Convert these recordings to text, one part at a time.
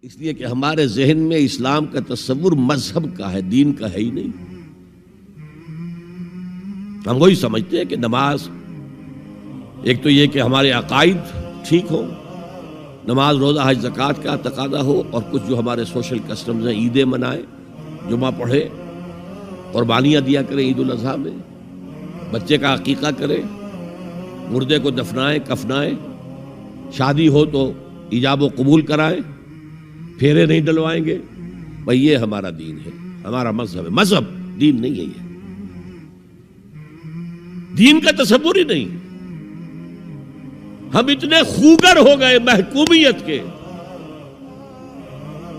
اس لیے کہ ہمارے ذہن میں اسلام کا تصور مذہب کا ہے، دین کا ہے ہی نہیں۔ ہم وہی سمجھتے ہیں کہ نماز ایک تو یہ کہ ہمارے عقائد ٹھیک ہو، نماز روزہ حج زکوٰۃ کا تقاضا ہو، اور کچھ جو ہمارے سوشل کسٹمز ہیں، عیدیں منائے، جمعہ پڑھے، قربانیاں دیا کریں عید الاضحیٰ میں، بچے کا عقیقہ کرے، مردے کو دفنائیں کفنائیں، شادی ہو تو ایجاب و قبول کرائیں، پھیرے نہیں ڈلوائیں گے۔ بھئی یہ ہمارا دین ہے، ہمارا مذہب ہے۔ مذہب دین نہیں ہے، یہ دین کا تصور ہی نہیں۔ ہم اتنے خوگر ہو گئے محکومیت کے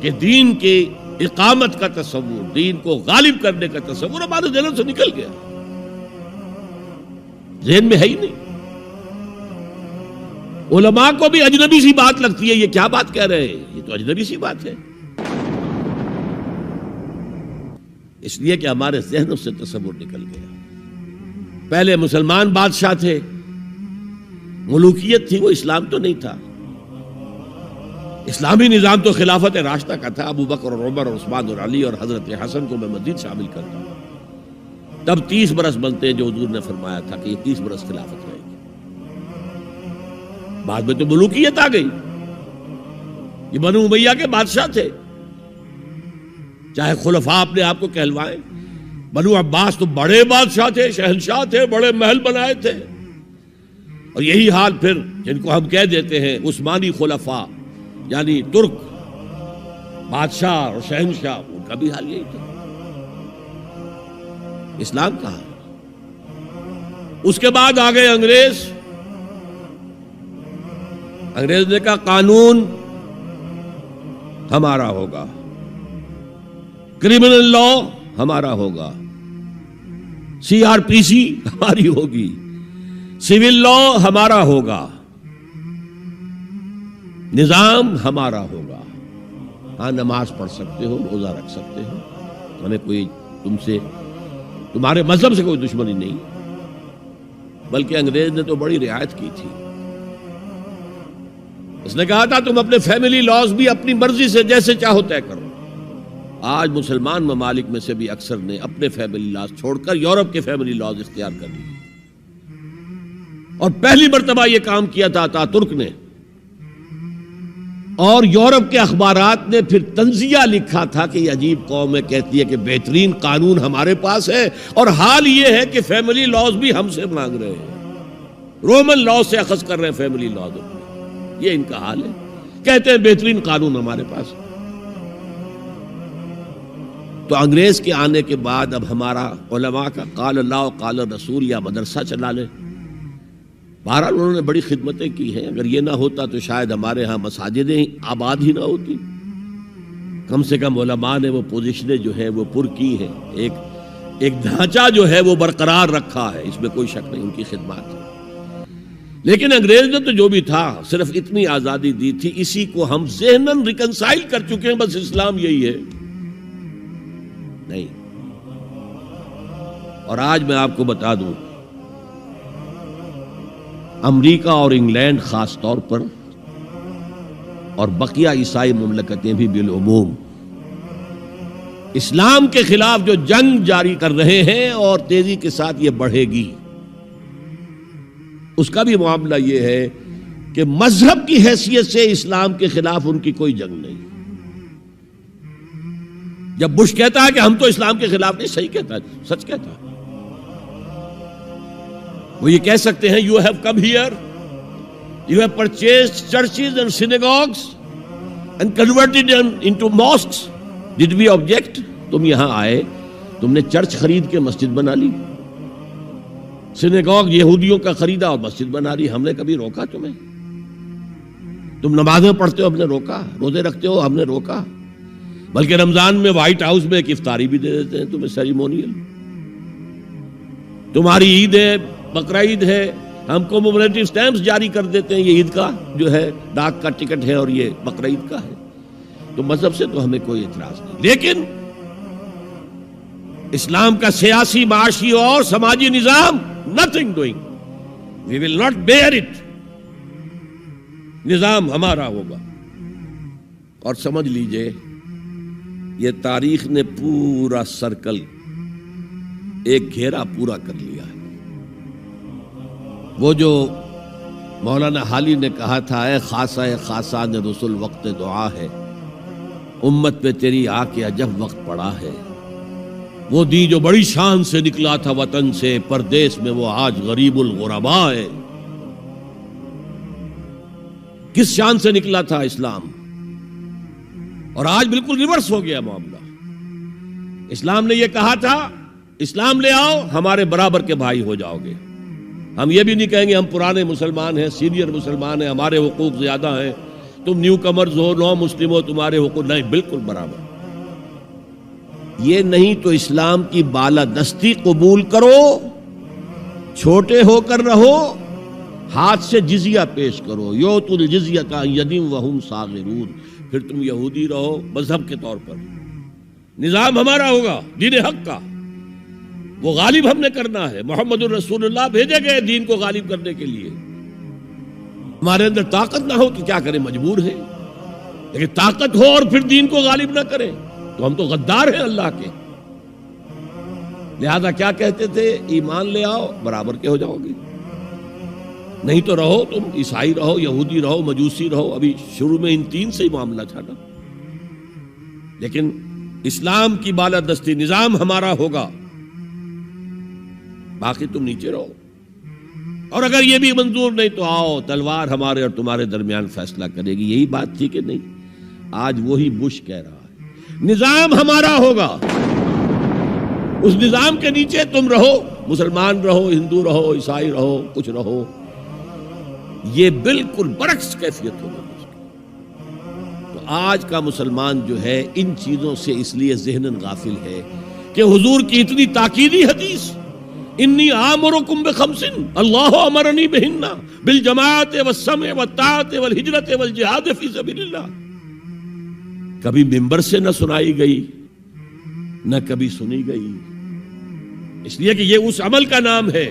کہ دین کی اقامت کا تصور، دین کو غالب کرنے کا تصور ہمارے ذہن سے نکل گیا، ذہن میں ہے ہی نہیں۔ علماء کو بھی اجنبی سی بات لگتی ہے، یہ کیا بات کہہ رہے ہیں، یہ تو اجنبی سی بات ہے، اس لیے کہ ہمارے ذہنوں سے تصور نکل گیا۔ پہلے مسلمان بادشاہ تھے، ملوکیت تھی، وہ اسلام تو نہیں تھا۔ اسلامی نظام تو خلافت راشدہ کا تھا، ابو بکر اور عمر اور عثمان اور علی اور حضرت حسن کو میں مزید شامل کرتا ہوں۔ تب 30 برس بنتے ہیں جو حضور نے فرمایا تھا کہ یہ 30 برس خلافت رہے گی۔ بعد میں تو ملوکیت آ گئی، یہ بنو امیہ کے بادشاہ تھے، چاہے خلفاء اپنے آپ کو کہلوائیں۔ بنو عباس تو بڑے بادشاہ تھے، شہنشاہ تھے، بڑے محل بنائے تھے، اور یہی حال پھر جن کو ہم کہہ دیتے ہیں عثمانی خلفاء، یعنی ترک بادشاہ اور شہنشاہ، ان کا بھی حال یہی تھا۔ اسلام کہاں؟ اس کے بعد آ گئے انگریز۔ انگریز نے کہا قانون ہمارا ہوگا، کرمنل لا ہمارا ہوگا، CRPC ہماری ہوگی، سول لا ہمارا ہوگا، نظام ہمارا ہوگا۔ ہاں نماز پڑھ سکتے ہو، روزہ رکھ سکتے ہو، ہمیں کوئی تمہارے مذہب سے کوئی دشمنی نہیں، بلکہ انگریز نے تو بڑی رعایت کی تھی۔ اس نے کہا تھا تم اپنے فیملی لاز بھی اپنی مرضی سے جیسے چاہو طے کرو۔ آج مسلمان ممالک میں سے بھی اکثر نے اپنے فیملی لاز چھوڑ کر یورپ کے فیملی لاز اختیار کر لیے، اور پہلی مرتبہ یہ کام کیا تھا ترک نے، اور یورپ کے اخبارات نے پھر تنزیہ لکھا تھا کہ یہ عجیب قوم ہے، کہتی ہے کہ بہترین قانون ہمارے پاس ہے، اور حال یہ ہے کہ فیملی لاز بھی ہم سے مانگ رہے ہیں، رومن لاز سے اخذ کر رہے ہیں فیملی لاز، یہ ان کا حال ہے، کہتے ہیں بہترین قانون ہمارے پاس۔ تو انگریز کے آنے کے بعد اب ہمارا علماء کا قال اللہ و قال رسول یا مدرسہ چلا لے۔ بہرحال انہوں نے بڑی خدمتیں کی ہیں، اگر یہ نہ ہوتا تو شاید ہمارے ہاں مساجدیں آباد ہی نہ ہوتی۔ کم سے کم علماء نے وہ پوزیشنیں جو ہیں وہ پر کی ہیں، ایک ڈھانچہ جو ہے وہ برقرار رکھا ہے، اس میں کوئی شک نہیں، ان کی خدمات ہے۔ لیکن انگریز نے تو جو بھی تھا صرف اتنی آزادی دی تھی، اسی کو ہم ذہناً ریکنسائل کر چکے ہیں، بس اسلام یہی ہے نہیں۔ اور آج میں آپ کو بتا دوں، امریکہ اور انگلینڈ خاص طور پر، اور بقیہ عیسائی مملکتیں بھی بالعموم، اسلام کے خلاف جو جنگ جاری کر رہے ہیں، اور تیزی کے ساتھ یہ بڑھے گی، اس کا بھی معاملہ یہ ہے کہ مذہب کی حیثیت سے اسلام کے خلاف ان کی کوئی جنگ نہیں۔ جب بش کہتا ہے کہ ہم تو اسلام کے خلاف نہیں، صحیح کہتا ہے، سچ کہتا ہے، وہ یہ کہہ سکتے ہیں you have come here, you have purchased churches and synagogues and converted them into mosques, did we object? تم یہاں آئے، تم نے چرچ خرید کے مسجد بنا لی، سینیگوگ یہودیوں کا خریدا اور مسجد بنا لی، ہم نے کبھی روکا تمہیں؟ تم نمازیں پڑھتے ہو، ہم نے روکا؟ روزے رکھتے ہو، ہم نے روکا؟ بلکہ رمضان میں وائٹ ہاؤس میں ایک افطاری بھی دے دیتے ہیں تمہیں، سیریمونیل۔ تمہاری عید ہے، بقرعید ہے، ہم کو کومیموریٹو سٹیمپس جاری کر دیتے ہیں، یہ عید کا جو ہے ڈاک کا ٹکٹ ہے اور یہ بقرعید کا ہے۔ تو مذہب سے تو ہمیں کوئی اعتراض نہیں، لیکن اسلام کا سیاسی، معاشی اور سماجی نظام nothing doing, we will not bear it، نظام ہمارا ہوگا۔ اور سمجھ لیجئے یہ تاریخ نے پورا سرکل ایک گھیرا پورا کر لیا ہے۔ وہ جو مولانا حالی نے کہا تھا، اے خاصہ خاصان رسول وقت دعا ہے، امت پہ تیری آ کے عجب وقت پڑا ہے۔ وہ دی جو بڑی شان سے نکلا تھا وطن سے، پردیس میں وہ آج غریب الغربا ہے۔ کس شان سے نکلا تھا اسلام، اور آج بالکل ریورس ہو گیا معاملہ۔ اسلام نے یہ کہا تھا اسلام لے آؤ، ہمارے برابر کے بھائی ہو جاؤ گے۔ ہم یہ بھی نہیں کہیں گے ہم پرانے مسلمان ہیں، سینئر مسلمان ہیں، ہمارے حقوق زیادہ ہیں، تم نیو کمرز ہو، نو مسلم ہو، تمہارے حقوق نہیں، بالکل برابر۔ یہ نہیں تو اسلام کی بالادستی قبول کرو، چھوٹے ہو کر رہو، ہاتھ سے جزیہ پیش کرو، یؤتوا الجزیۃ عن ید وہم صاغرون، پھر تم یہودی رہو مذہب کے طور پر، نظام ہمارا ہوگا دین حق کا، وہ غالب ہم نے کرنا ہے۔ محمد الرسول اللہ بھیجے گئے دین کو غالب کرنے کے لیے۔ ہمارے اندر طاقت نہ ہو تو کیا کریں، مجبور ہیں، لیکن طاقت ہو اور پھر دین کو غالب نہ کریں تو ہم تو غدار ہیں اللہ کے۔ لہذا کیا کہتے تھے، ایمان لے آؤ برابر کے ہو جاؤ گے، نہیں تو رہو تم عیسائی رہو، یہودی رہو، مجوسی رہو۔ ابھی شروع میں ان تین سے ہی معاملہ تھا نا، لیکن اسلام کی بالادستی نظام ہمارا ہوگا، باقی تم نیچے رہو، اور اگر یہ بھی منظور نہیں تو آؤ تلوار ہمارے اور تمہارے درمیان فیصلہ کرے گی۔ یہی بات تھی کہ نہیں؟ آج وہی بش کہہ رہا ہے نظام ہمارا ہوگا، اس نظام کے نیچے تم رہو، مسلمان رہو، ہندو رہو، عیسائی رہو، کچھ رہو۔ یہ بالکل برعکس کیفیت ہوگی۔ تو آج کا مسلمان جو ہے ان چیزوں سے اس لیے ذہناً غافل ہے کہ حضور کی اتنی تاکیدی حدیث، انی آمرکم بخمس اللہ امرنی بہن بالجماعت والسمع والطاعت والہجرت والجہاد فی سبیل اللہ، کبھی ممبر سے نہ سنائی گئی، نہ کبھی سنی گئی، اس لیے کہ یہ اس عمل کا نام ہے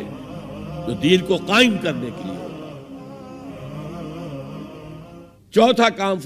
جو دین کو قائم کرنے کے لیے۔ چوتھا کام